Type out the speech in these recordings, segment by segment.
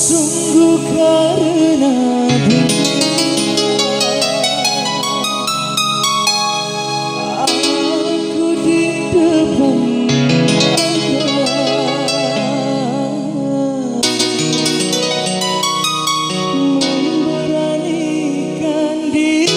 Sungguh karena aku di depan memberanikan diri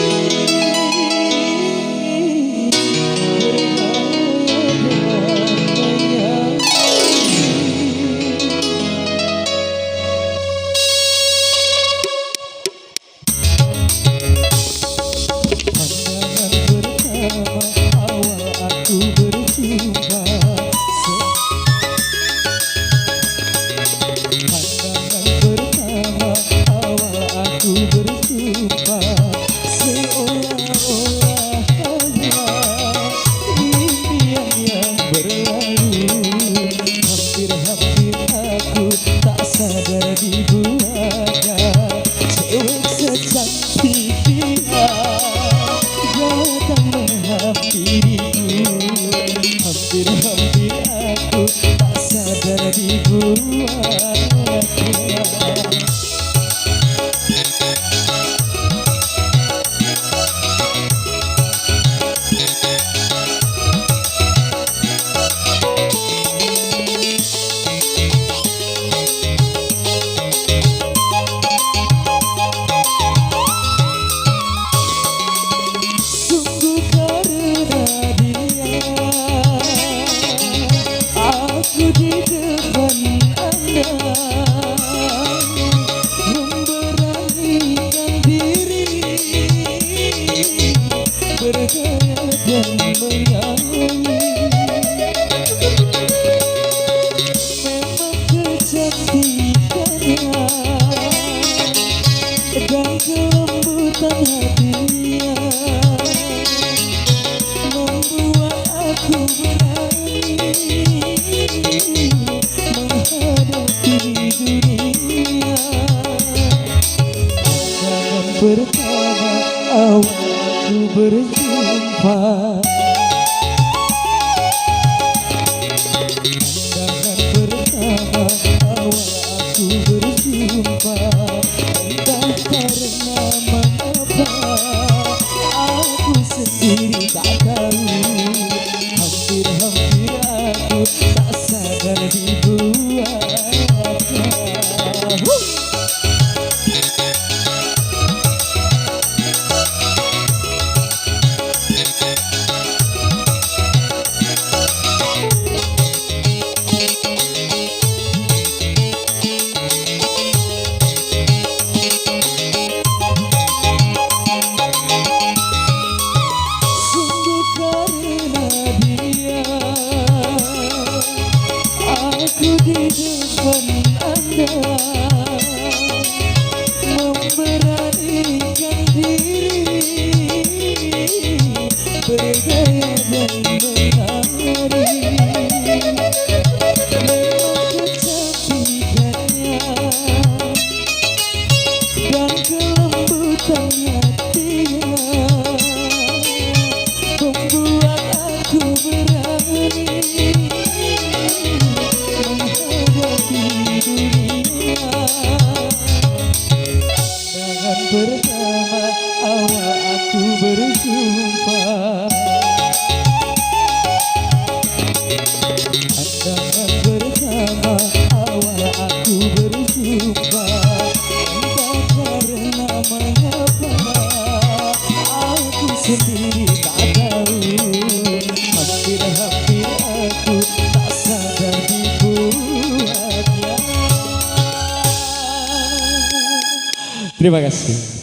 hampir aku tak sadar dibuatnya. Dan kelembutan hatinya membuat aku berani menghadapi dunia. Jangan pertama awal aku berjumpa, jangan pertama awal aku berjumpa. Karena mengapa aku sendiri tak tahu, hampir aku tak sadar dibuatnya. Aku di depan Anda memberanikan diri berdaya dan menari. Memang kecantikannya dan kelembutan hatinya membuat aku berani pertama awal aku berjumpa. Pandangan pertama awal aku berjumpa. Entah karena mengapa aku sendiri tak tahu, hampir aku tak sadar dibuatnya. Terima kasih.